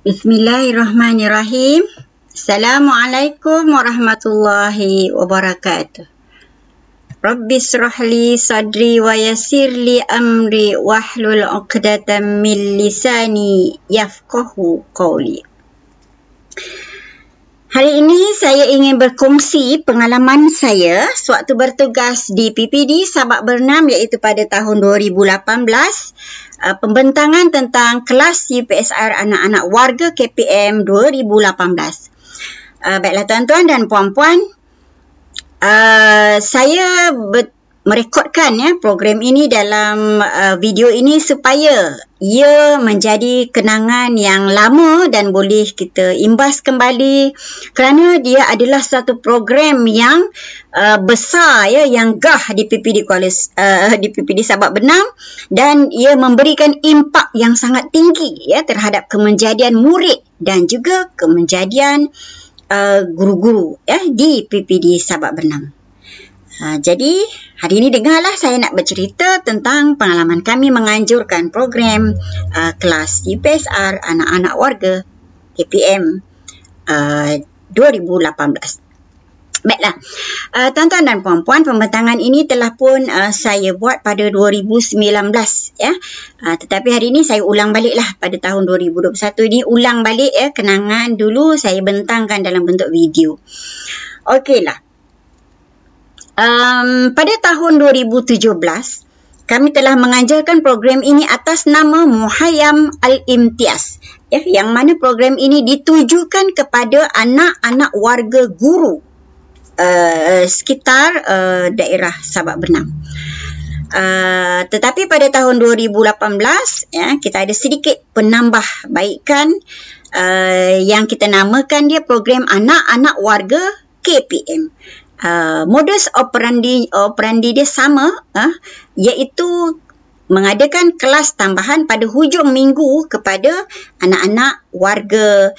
Bismillahirrahmanirrahim. Assalamualaikum warahmatullahi wabarakatuh. Rabbi shrahli sadri wa yassirli amri wahlul 'uqdatam min lisani yafqahu qawli. Hari ini saya ingin berkongsi pengalaman saya sewaktu bertugas di PPD Sabak Bernam, iaitu pada tahun 2018. Pembentangan tentang kelas UPSR anak-anak warga KPM 2018. Baiklah tuan-tuan dan puan-puan, saya merekodkan program ini dalam video ini supaya ia menjadi kenangan yang lama dan boleh kita imbas kembali, kerana dia adalah satu program yang besar yang gah di PPD Sabak Bernam, dan ia memberikan impak yang sangat tinggi terhadap kemenjadian murid dan juga kemenjadian guru-guru di PPD Sabak Bernam. Jadi hari ini dengarlah saya nak bercerita tentang pengalaman kami menganjurkan program kelas UPSR anak-anak warga KPM 2018. Baiklah, tuan-tuan dan puan-puan, pembentangan ini telah pun saya buat pada 2019 tetapi hari ini saya ulang baliklah pada tahun 2021 ini, ulang balik kenangan dulu saya bentangkan dalam bentuk video. Okeylah. Pada tahun 2017, kami telah menganjurkan program ini atas nama Muhayyam Al-Imtiaz, yang mana program ini ditujukan kepada anak-anak warga guru sekitar daerah Sabak Bernam. Tetapi pada tahun 2018, kita ada sedikit penambahbaikan yang kita namakan dia program anak-anak warga KPM. Modus operandi dia sama, iaitu mengadakan kelas tambahan pada hujung minggu kepada anak-anak warga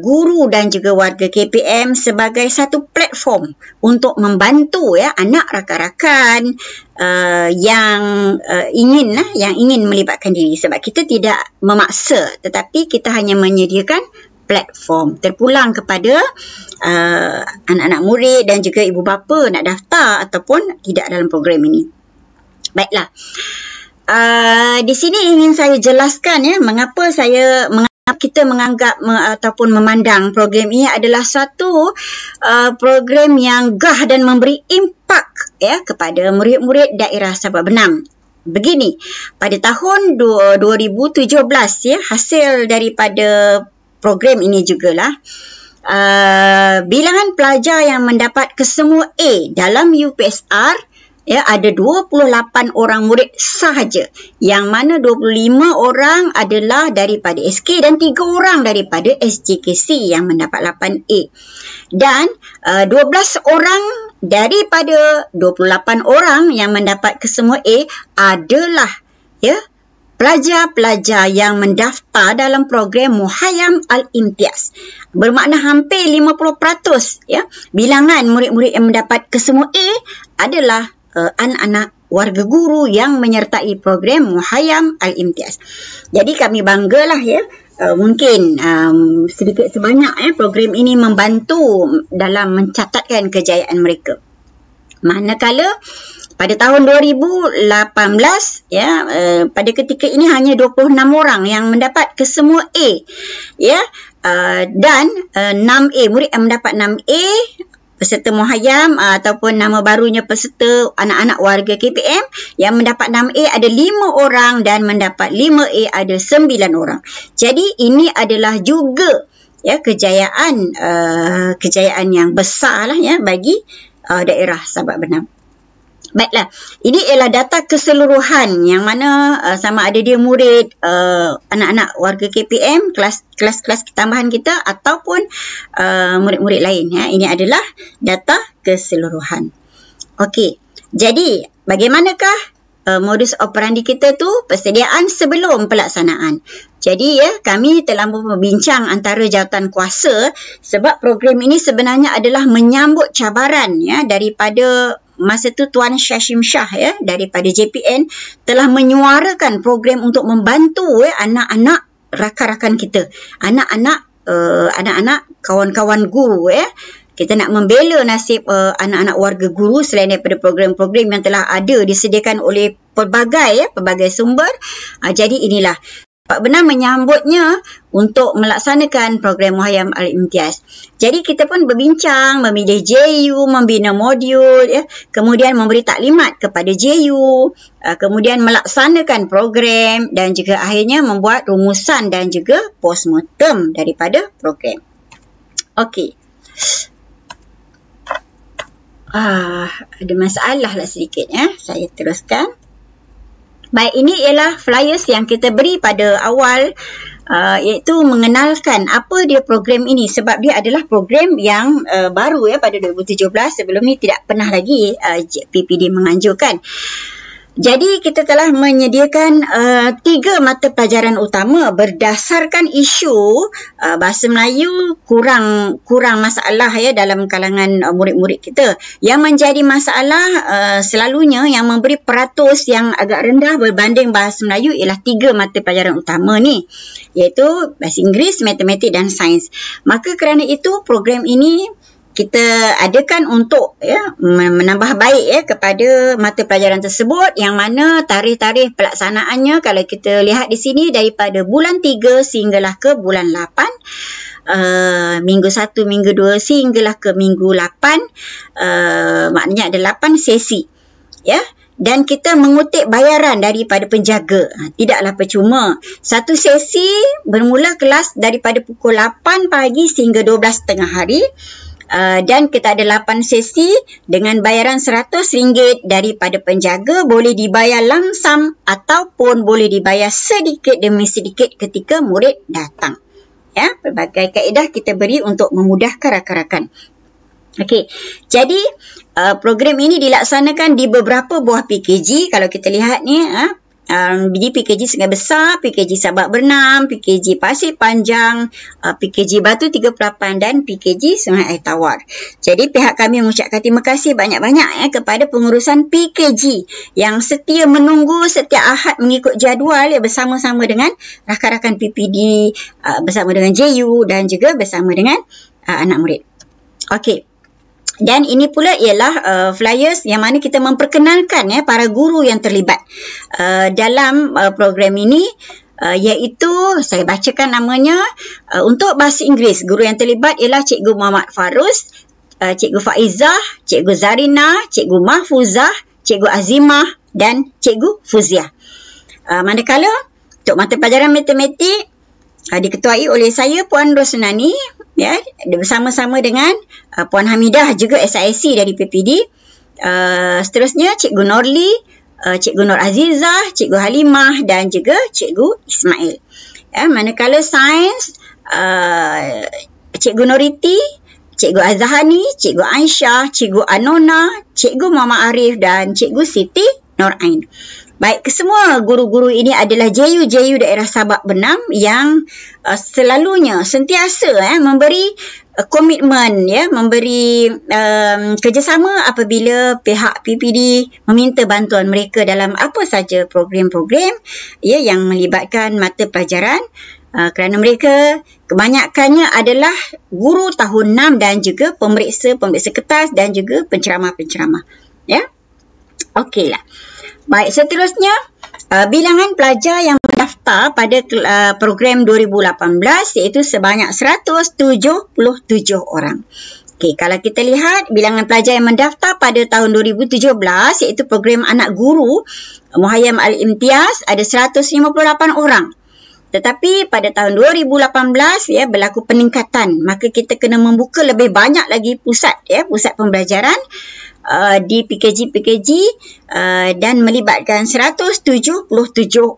guru dan juga warga KPM sebagai satu platform untuk membantu anak rakan-rakan yang ingin melibatkan diri, sebab kita tidak memaksa tetapi kita hanya menyediakan platform terpulang kepada anak-anak murid dan juga ibu bapa nak daftar ataupun tidak dalam program ini. Baiklah, di sini ingin saya jelaskan mengapa kita menganggap ataupun memandang program ini adalah suatu program yang gah dan memberi impak kepada murid-murid daerah Sabak Bernam. Begini, pada tahun 2017 hasil daripada program ini jugalah bilangan pelajar yang mendapat kesemua A dalam UPSR ada 28 orang murid sahaja, yang mana 25 orang adalah daripada SK dan 3 orang daripada SJKC yang mendapat 8A, dan 12 orang daripada 28 orang yang mendapat kesemua A adalah pelajar-pelajar yang mendaftar dalam program Muhayyam Al-Imtiaz. Bermakna hampir 50% bilangan murid-murid yang mendapat kesemua A adalah anak-anak warga guru yang menyertai program Muhayyam Al-Imtiaz. Jadi kami banggalah mungkin sedikit sebanyak program ini membantu dalam mencatatkan kejayaan mereka. Manakala pada tahun 2018 pada ketika ini hanya 26 orang yang mendapat kesemua A dan 6A, murid yang mendapat 6A peserta Muhayyam ataupun nama barunya peserta anak-anak warga KPM yang mendapat 6A ada 5 orang dan mendapat 5A ada 9 orang. Jadi ini adalah juga kejayaan yang besar bagi daerah Sabak Bernam. Baiklah, ini ialah data keseluruhan yang mana sama ada dia murid anak-anak warga KPM, kelas-kelas tambahan kita ataupun murid-murid lain. Ini adalah data keseluruhan. Okey, jadi bagaimanakah modus operandi kita tu persediaan sebelum pelaksanaan? Jadi kami telah berbincang antara jawatan kuasa, sebab program ini sebenarnya adalah menyambut cabaran daripada masa tu Tuan Syashim Shah daripada JPN telah menyuarakan program untuk membantu anak-anak rakan-rakan kita, anak-anak kawan-kawan guru ya. Kita nak membela nasib anak-anak warga guru selain daripada program-program yang telah ada disediakan oleh pelbagai sumber. Jadi inilah Pak Benar menyambutnya untuk melaksanakan program Muhayyam Al-Imtiaz. Jadi kita pun berbincang, memilih JU, membina modul, ya, kemudian memberi taklimat kepada JU, kemudian melaksanakan program dan juga akhirnya membuat rumusan dan juga postmortem daripada program. Okey. Ada masalah lah sedikit ya. Saya teruskan. Baik, ini ialah flyers yang kita beri pada awal, iaitu mengenalkan apa dia program ini, sebab dia adalah program yang baru ya pada 2017. Sebelum ni tidak pernah lagi PPD menganjurkan. Jadi kita telah menyediakan 3 mata pelajaran utama berdasarkan isu bahasa Melayu kurang masalah ya dalam kalangan murid-murid kita. Yang menjadi masalah selalunya yang memberi peratus yang agak rendah berbanding bahasa Melayu ialah 3 mata pelajaran utama ni, iaitu bahasa Inggeris, matematik dan sains. Maka kerana itu program ini kita adakan untuk ya menambah baik ya kepada mata pelajaran tersebut, yang mana tarikh-tarikh pelaksanaannya kalau kita lihat di sini daripada bulan 3 sehinggalah ke bulan 8, minggu 1, minggu 2 sehinggalah ke minggu 8, maknanya ada 8 sesi ya. Dan kita mengutip bayaran daripada penjaga. Tidaklah percuma. Satu sesi bermula kelas daripada pukul 8 pagi sehingga 12.30 hari. Dan kita ada 8 sesi dengan bayaran RM100 daripada penjaga, boleh dibayar langsam ataupun boleh dibayar sedikit demi sedikit ketika murid datang. Ya, pelbagai kaedah kita beri untuk memudahkan rakan-rakan. Okey, jadi program ini dilaksanakan di beberapa buah PKG. Kalau kita lihat ni, di PKG Sungai Besar, PKG Sabak Bernam, PKG Pasir Panjang, PKG Batu 38 dan PKG Sungai Air Tawar. Jadi pihak kami mengucapkan terima kasih banyak-banyak kepada pengurusan PKG yang setia menunggu setiap Ahad mengikut jadual bersama-sama dengan rakan-rakan PPD, bersama dengan JU dan juga bersama dengan anak murid. Okey. Dan ini pula ialah flyers yang mana kita memperkenalkan para guru yang terlibat dalam program ini, iaitu saya bacakan namanya. Untuk bahasa Inggeris, guru yang terlibat ialah Cikgu Muhammad Farus, Cikgu Faizah, Cikgu Zarina, Cikgu Mahfuzah, Cikgu Azimah dan Cikgu Fuziah. Manakala untuk mata pelajaran matematik diketuai oleh saya, Puan Rosnani, ya, bersama-sama dengan Puan Hamidah, juga SIC dari PPD. Seterusnya Cikgu Norli, Cikgu Nur Azizah, Cikgu Halimah dan juga Cikgu Ismail. Ya, manakala sains, Cikgu Noriti, Cikgu Azhani, Cikgu Aisyah, Cikgu Anona, Cikgu Muhammad Arif dan Cikgu Siti Norain. Baik, kesemua guru-guru ini adalah JU daerah Sabak Bernam yang selalunya sentiasa memberi komitmen, ya, memberi kerjasama apabila pihak PPD meminta bantuan mereka dalam apa saja program-program ya yang melibatkan mata pelajaran, kerana mereka kebanyakannya adalah guru tahun 6 dan juga pemeriksa kertas dan juga penceramah-penceramah, ya. Okeylah. Baik, seterusnya bilangan pelajar yang mendaftar pada program 2018 iaitu sebanyak 177 orang. Okey, kalau kita lihat bilangan pelajar yang mendaftar pada tahun 2017 iaitu program anak guru Muhayyam Al-Imtiaz ada 158 orang. Tetapi pada tahun 2018 ya berlaku peningkatan, maka kita kena membuka lebih banyak lagi pusat pembelajaran di PKG dan melibatkan 177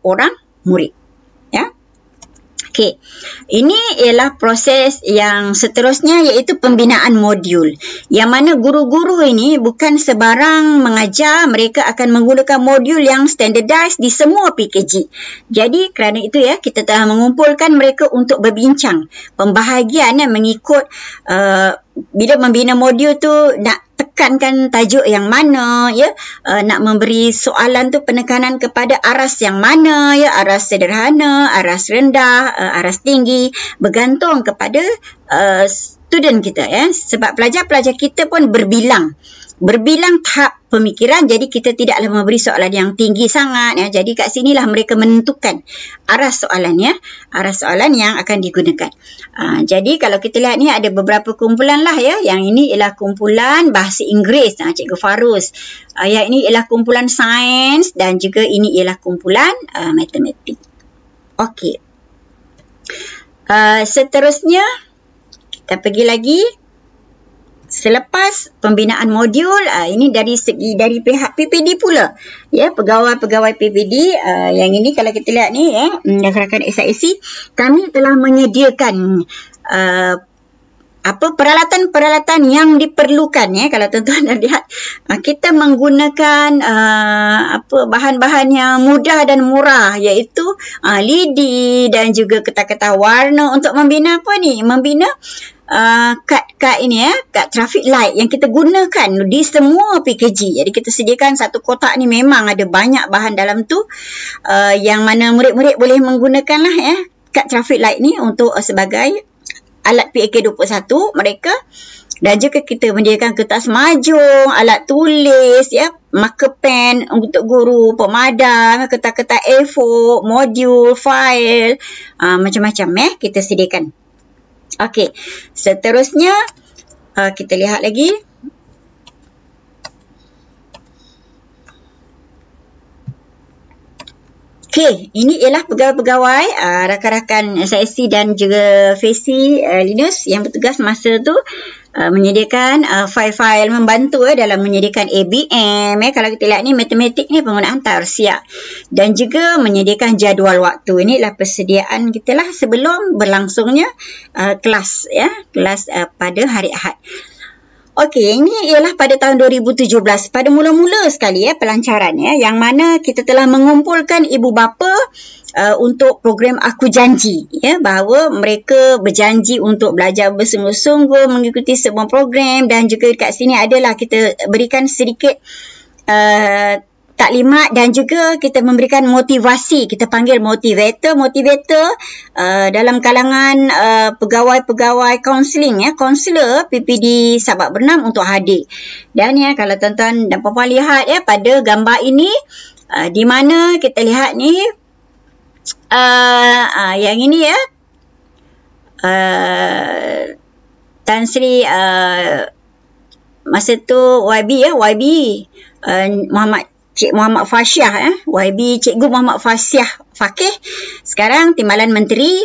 orang murid, ya. Okey. Ini ialah proses yang seterusnya, iaitu pembinaan modul. Yang mana guru-guru ini bukan sebarang mengajar, mereka akan menggunakan modul yang standardized di semua PKG. Jadi kerana itu ya, kita telah mengumpulkan mereka untuk berbincang pembahagian mengikut bila membina modul tu nak tekankan tajuk yang mana, ya, nak memberi soalan tu penekanan kepada aras yang mana, ya, aras sederhana, aras rendah, aras tinggi, bergantung kepada student kita, ya. Sebab pelajar-pelajar kita pun berbilang tahap pemikiran, jadi kita tidaklah memberi soalan yang tinggi sangat, ya. Jadi kat sinilah mereka menentukan aras soalan, ya, aras soalan yang akan digunakan. Jadi kalau kita lihat ni ada beberapa kumpulan lah, ya. Yang ini ialah kumpulan bahasa Inggeris, Cikgu Farus. Yang ini ialah kumpulan sains dan juga ini ialah kumpulan matematik. Okey. Seterusnya kita pergi lagi. Selepas pembinaan modul, ini dari pihak PPD pula, ya, pegawai-pegawai PPD. Yang ini kalau kita lihat ni, ya, rakan-rakan SIC, kami telah menyediakan peralatan-peralatan yang diperlukan, ya. Kalau tuan-tuan dah lihat, kita menggunakan bahan-bahan yang mudah dan murah, iaitu lidi dan juga kertas-kertas warna untuk membina membina kad ini, ya, kad traffic light yang kita gunakan di semua PKG. Jadi kita sediakan satu kotak ni, memang ada banyak bahan dalam tu, yang mana murid-murid boleh menggunakan lah, ya, kad traffic light ni untuk sebagai alat PAK21 mereka. Dan juga kita menyediakan kertas majung, alat tulis, ya, marker pen untuk guru, pemadam, kertas-kertas A4, modul, file, macam-macam, kita sediakan. Okey, seterusnya kita lihat lagi. Okey, ini ialah pegawai-pegawai, rakan-rakan SIC dan juga FESI Linus yang bertugas masa tu menyediakan file-file membantu dalam menyediakan ABM. Kalau kita lihat ni, matematik ni penggunaan tausiah dan juga menyediakan jadual waktu. Inilah persediaan kita lah sebelum berlangsungnya kelas, ya, kelas pada hari Ahad. Okey, ini ialah pada tahun 2017, pada mula-mula sekali, ya, pelancaran, ya, yang mana kita telah mengumpulkan ibu bapa untuk program Aku Janji, ya, bahawa mereka berjanji untuk belajar bersungguh-sungguh mengikuti semua program. Dan juga kat sini adalah kita berikan sedikit taklimat dan juga kita memberikan motivasi. Kita panggil motivator dalam kalangan pegawai-pegawai kaunseling, ya, kaunselor PPD Sabak Bernam untuk hadir. Dan, ya, kalau tuan-tuan dan puan-puan lihat, ya, pada gambar ini, di mana kita lihat ni, yang ini, ya, Tan Sri masa tu YB, ya, Cik Muhammad Fashiah, YB Cikgu Muhammad Fashiah Fakih, sekarang Timbalan Menteri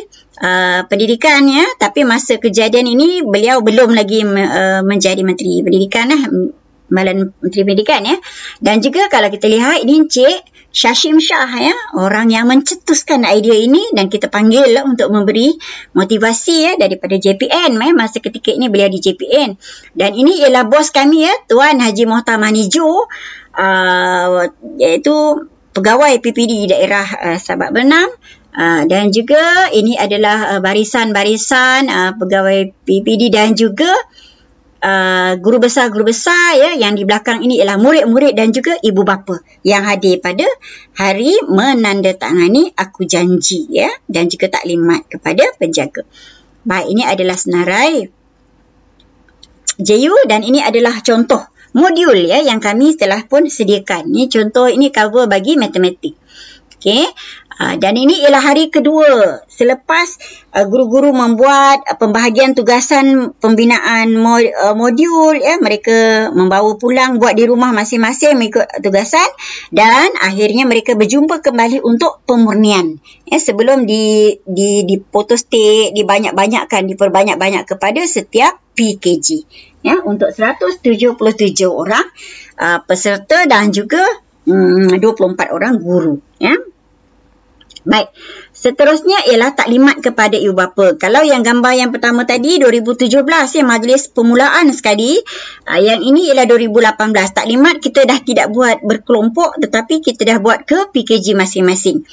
Pendidikan, ya. Tapi masa kejadian ini beliau belum lagi menjadi Menteri Pendidikan, Timbalan Menteri Pendidikan, ya. Dan juga kalau kita lihat ini Cik Syashim Shah, ya, orang yang mencetuskan idea ini dan kita panggil untuk memberi motivasi, ya, daripada JPN. Masa ketika ini beliau di JPN. Dan ini ialah bos kami, ya, Tuan Haji Mohtar Manijo, iaitu pegawai PPD daerah Sabak Bernam. Dan juga ini adalah barisan-barisan pegawai PPD dan juga guru besar, ya, yang di belakang ini ialah murid-murid dan juga ibu bapa yang hadir pada hari menandatangani Aku Janji, ya, dan juga taklimat kepada penjaga. Baik, ini adalah senarai JU dan ini adalah contoh modul, ya, yang kami telah pun sediakan. Ini contoh, ini cover bagi matematik. Okey. Dan ini ialah hari kedua selepas guru-guru membuat pembahagian tugasan pembinaan modul, ya, mereka membawa pulang buat di rumah masing-masing mengikut tugasan dan akhirnya mereka berjumpa kembali untuk pemurnian, ya, sebelum dipotostate, diperbanyak-banyak kepada setiap PKG, ya, untuk 177 orang peserta dan juga 24 orang guru, ya. Baik, seterusnya ialah taklimat kepada ibu bapa. Kalau yang gambar yang pertama tadi 2017, ya, majlis permulaan sekali. Yang ini ialah 2018. Taklimat kita dah tidak buat berkelompok tetapi kita dah buat ke PKG masing-masing.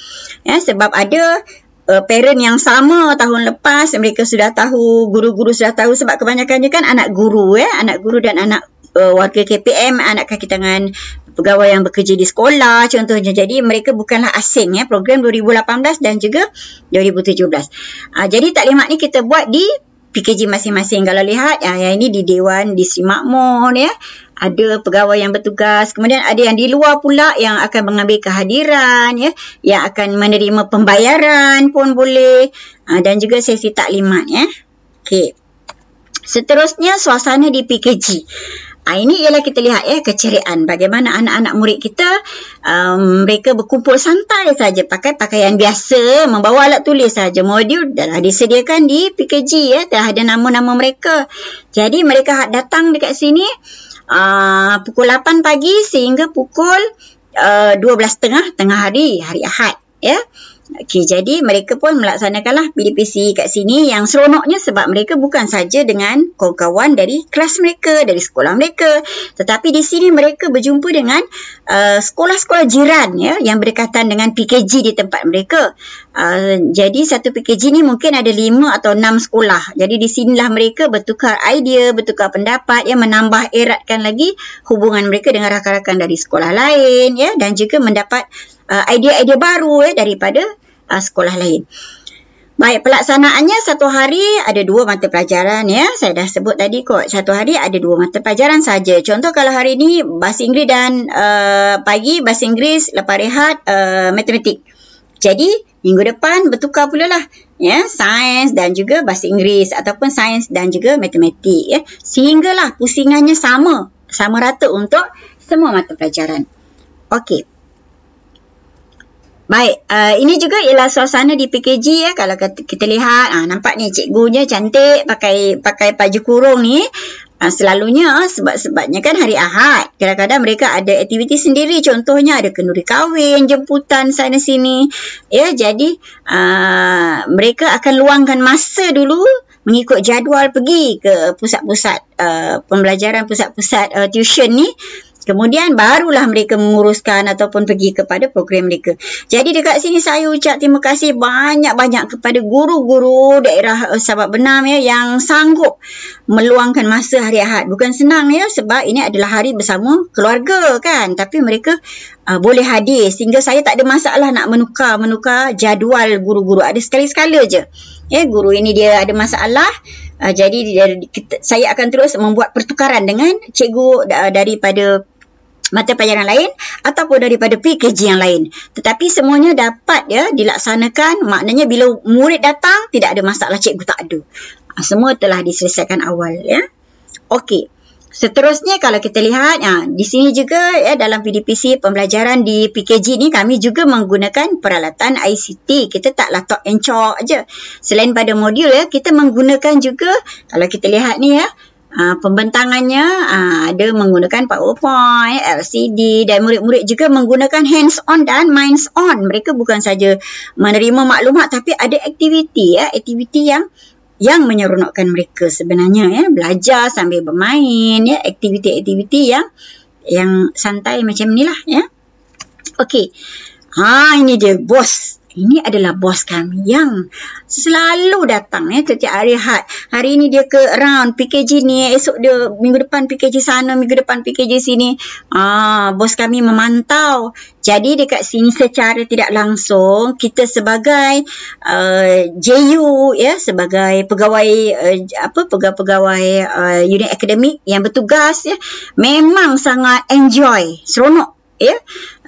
Ya, sebab ada parent yang sama tahun lepas, mereka sudah tahu, guru-guru sudah tahu, sebab kebanyakannya kan anak guru anak guru dan anak warga KPM, anak kaki tangan pegawai yang bekerja di sekolah contohnya. Jadi mereka bukanlah asing program 2018 dan juga 2017. Jadi taklimat ni kita buat di PKG masing-masing. Kalau lihat yang ini di Dewan Distrik Makmur ada pegawai yang bertugas, kemudian ada yang di luar pula yang akan mengambil kehadiran yang akan menerima pembayaran pun boleh, dan juga sesi taklimat Okey. Seterusnya suasana di PKG. Ini ialah kita lihat keceriaan bagaimana anak-anak murid kita mereka berkumpul santai saja pakai pakaian biasa, membawa alat tulis saja. Modul dah disediakan di PKG dah ada nama-nama mereka. Jadi mereka datang dekat sini pukul 8 pagi sehingga pukul 12.30 tengah hari Ahad Okey, jadi mereka pun melaksanakanlah PDPC kat sini. Yang seronoknya sebab mereka bukan saja dengan kawan-kawan dari kelas mereka, dari sekolah mereka, tetapi di sini mereka berjumpa dengan sekolah-sekolah jiran yang berdekatan dengan PKG di tempat mereka. Jadi satu PKG ni mungkin ada 5 atau 6 sekolah. Jadi di sinilah mereka bertukar idea, bertukar pendapat menambah eratkan lagi hubungan mereka dengan rakan-rakan dari sekolah lain dan juga mendapat idea-idea baru daripada sekolah lain. Baik, pelaksanaannya satu hari ada 2 mata pelajaran Saya dah sebut tadi kot, satu hari ada 2 mata pelajaran saja. Contoh kalau hari ni bahasa Inggeris dan pagi bahasa Inggeris, lepas rehat matematik. Jadi minggu depan bertukar pula lah sains dan juga bahasa Inggeris ataupun sains dan juga matematik sehinggalah pusingannya sama rata untuk semua mata pelajaran. Okey. Baik, ini juga ialah suasana di PKG Kalau kita lihat, nampak ni cikgunya cantik pakai baju kurung ni. Selalunya sebabnya kan hari Ahad. Kadang-kadang mereka ada aktiviti sendiri. Contohnya ada kenduri kahwin, jemputan sana sini. Jadi mereka akan luangkan masa dulu mengikut jadual pergi ke pusat-pusat pembelajaran, pusat-pusat tuition ni. Kemudian barulah mereka menguruskan ataupun pergi kepada program mereka. Jadi dekat sini saya ucap terima kasih banyak-banyak kepada guru-guru daerah Sabak Benam yang sanggup meluangkan masa hari Ahad. Bukan senang sebab ini adalah hari bersama keluarga kan. Tapi mereka boleh hadir sehingga saya tak ada masalah nak menukar jadual guru-guru. Ada sekali-sekala je. Guru ini dia ada masalah. Jadi saya akan terus membuat pertukaran dengan cikgu daripada mata pelajaran lain ataupun daripada PKG yang lain. Tetapi semuanya dapat dilaksanakan. Maknanya bila murid datang tidak ada masalah, cikgu tak ada. Semua telah diselesaikan awal Okey. Seterusnya kalau kita lihat di sini juga dalam PDPC pembelajaran di PKG ni kami juga menggunakan peralatan ICT. Kita tak laptop and chalk aja. Selain pada modul kita menggunakan juga, kalau kita lihat ni pembentangannya ada menggunakan PowerPoint, LCD, dan murid-murid juga menggunakan hands on dan minds on. Mereka bukan saja menerima maklumat tapi ada aktiviti yang menyeronokkan mereka sebenarnya belajar sambil bermain aktiviti-aktiviti yang santai macam inilah Okey. Ini dia bos. Ini adalah bos kami yang selalu datang setiap hari Ahad. Hari ini dia ke around PKG ni, esok dia minggu depan PKG sana, minggu depan PKG sini. Bos kami memantau. Jadi dekat sini secara tidak langsung kita sebagai JU sebagai pegawai pegawai unit akademik yang bertugas memang sangat enjoy, seronok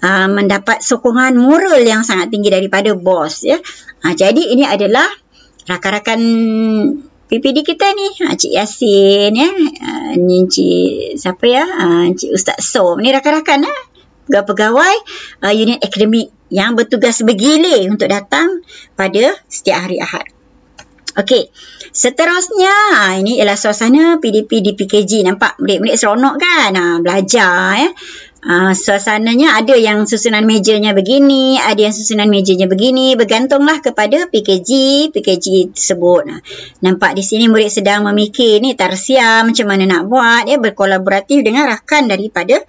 mendapat sokongan moral yang sangat tinggi daripada bos jadi ini adalah rakan-rakan PPD kita ni, Cik Yasin ni Cik siapa Cik Ustaz Som ni, rakan-rakan pegawai unit akademik yang bertugas bergilir untuk datang pada setiap hari Ahad. Okey, seterusnya ini ialah suasana PDP di PKG. Nampak murid-murid seronok kan belajar suasananya. Ada yang susunan mejanya begini, ada yang susunan mejanya begini, bergantunglah kepada PKG tersebut. Nampak di sini murid sedang memikir ni tarsia macam mana nak buat berkolaboratif dengan rakan daripada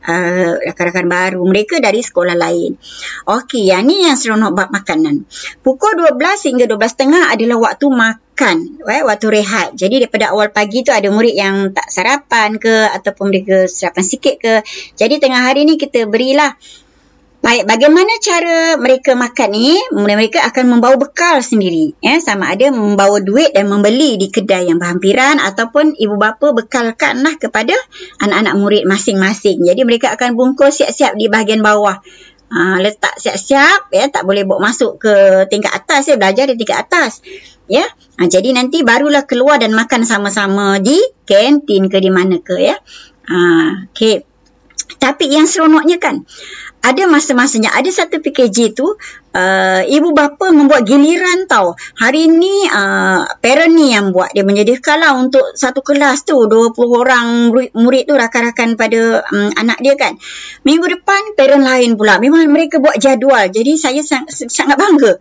rakan-rakan baru mereka dari sekolah lain. Okey, yang ni yang seronok bab makanan. Pukul 12 hingga 12.30 adalah waktu makan, waktu rehat. Jadi daripada awal pagi tu ada murid yang tak sarapan ke ataupun mereka sarapan sikit ke. Jadi tengah hari ni kita berilah. Baik, bagaimana cara mereka makan ni? Mereka akan membawa bekal sendiri. Sama ada membawa duit dan membeli di kedai yang berhampiran ataupun ibu bapa bekalkanlah kepada anak-anak murid masing-masing. Jadi mereka akan bungkus siap-siap di bahagian bawah. Letak siap-siap, tak boleh bawa masuk ke tingkat atas, belajar di tingkat atas. Jadi nanti barulah keluar dan makan sama-sama di kantin ke di mana ke. Okey. Tapi yang seronoknya kan, ada masa-masanya, ada satu PKG tu, ibu bapa membuat giliran tau. Hari ni, parent ni yang buat. Dia menyediakan lah untuk satu kelas tu, 20 orang murid tu rakan-rakan pada anak dia kan. Minggu depan, parent lain pula. Memang mereka buat jadual. Jadi saya sangat bangga.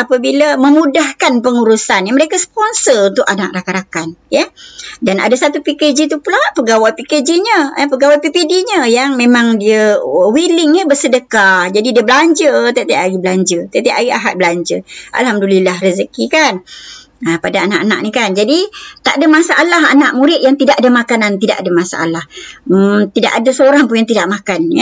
Apabila memudahkan pengurusan. Mereka sponsor untuk anak rakan-rakan. Dan ada satu PKG tu pula, pegawai PKG-nya, pegawai PPD-nya yang memang dia willing bersedekah. Jadi dia belanja tiap-tiap hari belanja. Tiap-tiap hari Ahad belanja. Alhamdulillah rezeki kan. Pada anak-anak ni kan. Jadi tak ada masalah anak murid yang tidak ada makanan. Tidak ada masalah. Tidak ada seorang pun yang tidak makan.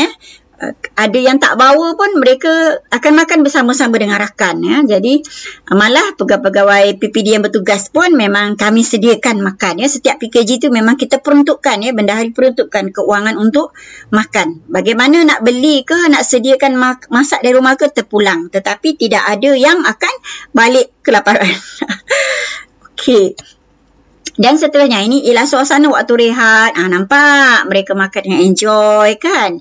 Ada yang tak bawa pun mereka akan makan bersama-sama dengan rakan. Jadi malah pegawai PPD yang bertugas pun memang kami sediakan makan. Setiap PKG tu memang kita peruntukkan. Bendahari peruntukkan keuangan untuk makan. Bagaimana nak beli ke, nak sediakan masak dari rumah ke, terpulang. Tetapi tidak ada yang akan balik kelaparan. Okey. Dan seterusnya, ini ialah suasana waktu rehat. Nampak mereka makan dengan enjoy kan.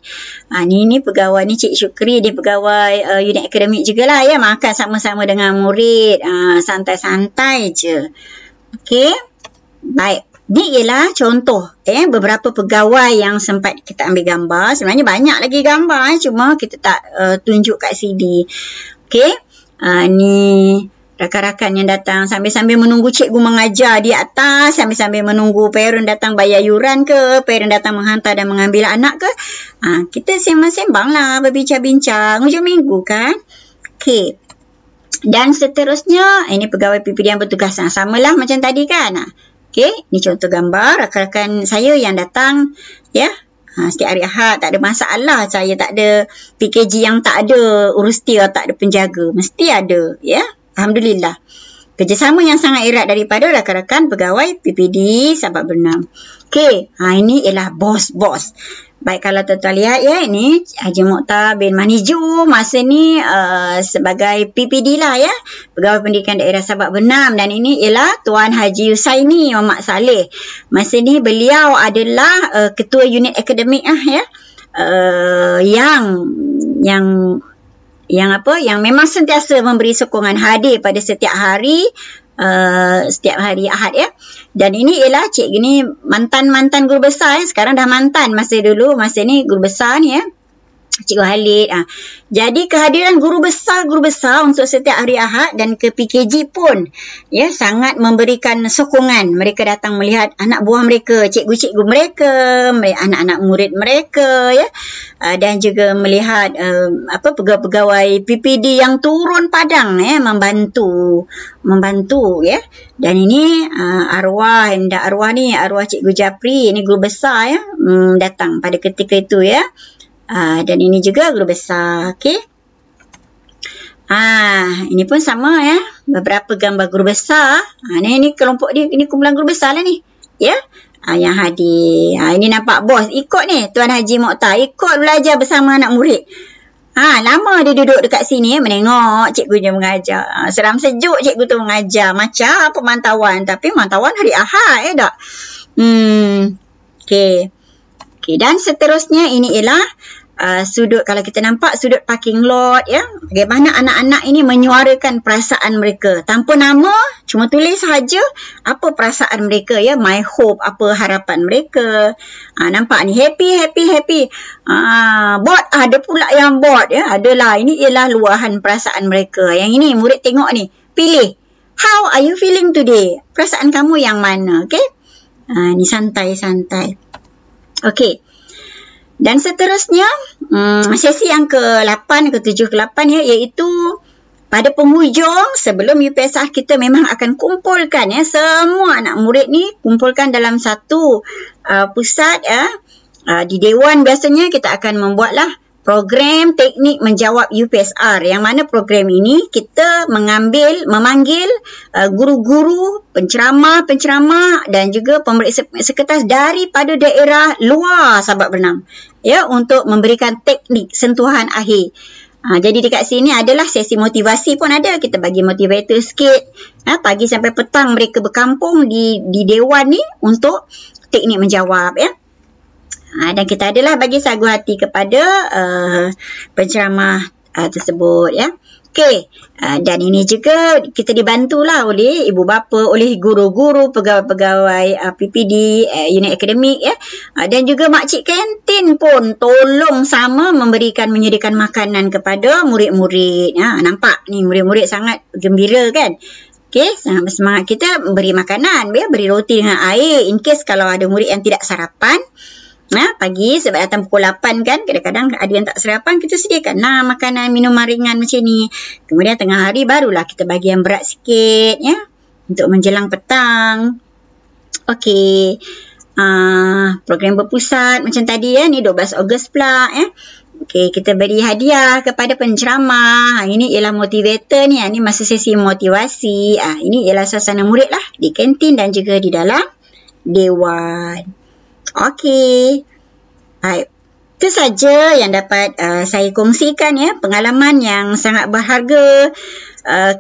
Ni pegawai ni Cik Syukri, dia pegawai unit akademik jugalah makan sama-sama dengan murid. Santai-santai je. Okey. Baik. Ni ialah contoh beberapa pegawai yang sempat kita ambil gambar. Sebenarnya banyak lagi gambar cuma kita tak tunjuk kat sini. Okey. Ni rakan-rakan yang datang sambil-sambil menunggu cikgu mengajar di atas, sambil-sambil menunggu parent datang bayar yuran ke, parent datang menghantar dan mengambil anak ke. Kita sembang-sembang lah, berbincang-bincang hujung minggu kan. Okey. Dan seterusnya, ini pegawai PPD yang bertugas. Samalah macam tadi kan. Okey, ini contoh gambar rakan-rakan saya yang datang setiap hari Ahad. Tak ada masalah saya tak ada PKG yang tak ada urus dia, tak ada penjaga. Mesti ada, Alhamdulillah. Kerjasama yang sangat erat daripada rakan-rakan pegawai PPD Sabak Bernam. Okey, ini ialah bos-bos. Baik, kalau tuan-tuan lihat ini Haji Mokhtar bin Maniju masa ni sebagai PPD lah Pegawai Pendidikan Daerah Sabak Bernam. Dan ini ialah Tuan Haji Yusaini Muhammad Saleh. Masa ni beliau adalah ketua unit akademik yang memang sentiasa memberi sokongan, hadir pada setiap hari Ahad Dan ini ialah cikgu ni mantan guru besar sekarang dah mantan. Masa ni guru besar ni Cikgu Halid. Jadi kehadiran guru besar untuk setiap hari Ahad dan ke PKG pun sangat memberikan sokongan. Mereka datang melihat anak buah mereka, cikgu-cikgu mereka, anak-anak murid mereka dan juga melihat pegawai-pegawai PPD yang turun padang membantu Dan ini arwah Cikgu Japri, ini guru besar datang pada ketika itu dan ini juga guru besar. Okey. Ini pun sama beberapa gambar guru besar. Ini kelompok dia, ini kumpulan guru besar lah ni. Yang hadir. Ini nampak bos ikut ni Tuan Haji Mokhtar, ikut belajar bersama anak murid. Lama dia duduk dekat sini menengok cikgunya mengajar. Seram sejuk cikgu tu mengajar. Macam pemantauan, tapi pemantauan hari Ahad tak? Okey. Dan seterusnya ini ialah sudut, kalau kita nampak sudut parking lot bagaimana anak-anak ini menyuarakan perasaan mereka tanpa nama, cuma tulis sahaja apa perasaan mereka my hope, apa harapan mereka. Nampak ni happy. Bot ada pula yang bot adalah, ini ialah luahan perasaan mereka. Yang ini murid tengok ni, pilih how are you feeling today, perasaan kamu yang mana. Okey. Ni santai-santai. Okey. Dan seterusnya, sesi yang ke-8, ke-7, ke-8 ya, iaitu pada penghujung sebelum UPSR kita memang akan kumpulkan ya semua anak murid ni, kumpulkan dalam satu pusat ya. Di Dewan biasanya kita akan membuatlah program teknik menjawab UPSR, yang mana program ini kita memanggil guru-guru, penceramah dan juga pemberi sekertas daripada daerah luar Sabak Bernam ya, untuk memberikan teknik sentuhan akhir. Jadi dekat sini adalah sesi motivasi pun ada. Kita bagi motivator sikit. Pagi sampai petang mereka berkampung di Dewan ni untuk teknik menjawab ya. Dan kita adalah bagi sagu hati kepada penceramah tersebut ya. Okey, dan ini juga kita dibantulah oleh ibu bapa, oleh guru-guru, pegawai-pegawai PPD, unit akademik ya. Dan juga makcik kantin pun tolong sama menyediakan makanan kepada murid-murid. Nampak ni murid-murid sangat gembira kan? Okey, sangat bersemangat. Kita beri makanan, beri roti dengan air in case kalau ada murid yang tidak sarapan. Pagi sebab datang pukul 8 kan, kadang-kadang ada yang tak sarapan, kita sediakan makanan, minuman ringan macam ni. Kemudian tengah hari barulah kita bagi yang berat sikit ya, untuk menjelang petang. Okey, program berpusat macam tadi ya, ni 12 Ogos pula ya. Okey, kita beri hadiah kepada penceramah. Ini ialah motivator ni, ni masa sesi motivasi. Ini ialah suasana murid lah di kantin dan juga di dalam Dewan. Okey, baik. Itu saja yang dapat saya kongsikan ya, pengalaman yang sangat berharga,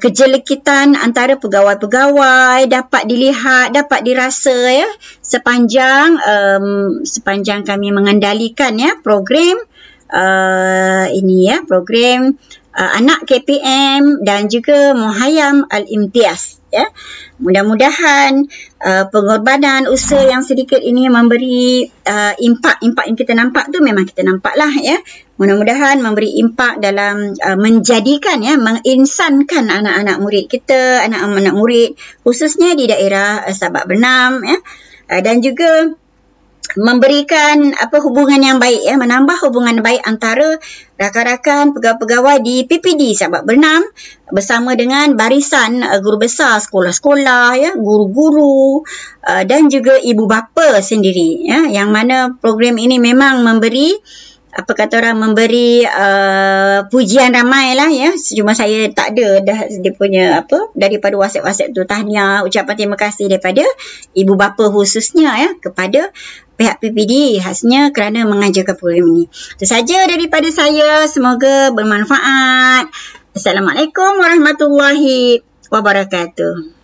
kejelekitan antara pegawai-pegawai dapat dilihat, dapat dirasa ya, sepanjang kami mengendalikan ya program ini ya, program anak KPM dan juga Muhayyam Al-Imtiaz ya. Mudah-mudahan pengorbanan usaha yang sedikit ini memberi impak yang kita nampak tu memang kita nampak lah ya. Mudah-mudahan memberi impak dalam menjadikan ya, menginsankan anak-anak murid kita, anak-anak murid khususnya di daerah Sabak Bernam ya. Dan juga memberikan hubungan yang baik ya, menambah hubungan baik antara rakan-rakan pegawai-pegawai di PPD Sabak Bernam bersama dengan barisan guru besar sekolah-sekolah ya, guru-guru dan juga ibu bapa sendiri ya, yang mana program ini memang memberi memberi pujian ramai lah ya. Cuma saya tak ada dah dia punya daripada WhatsApp tu, tahniah, ucapan terima kasih daripada ibu bapa khususnya ya kepada pihak PPD khasnya kerana mengajarkan program ini. Itu saja daripada saya, semoga bermanfaat. Assalamualaikum warahmatullahi wabarakatuh.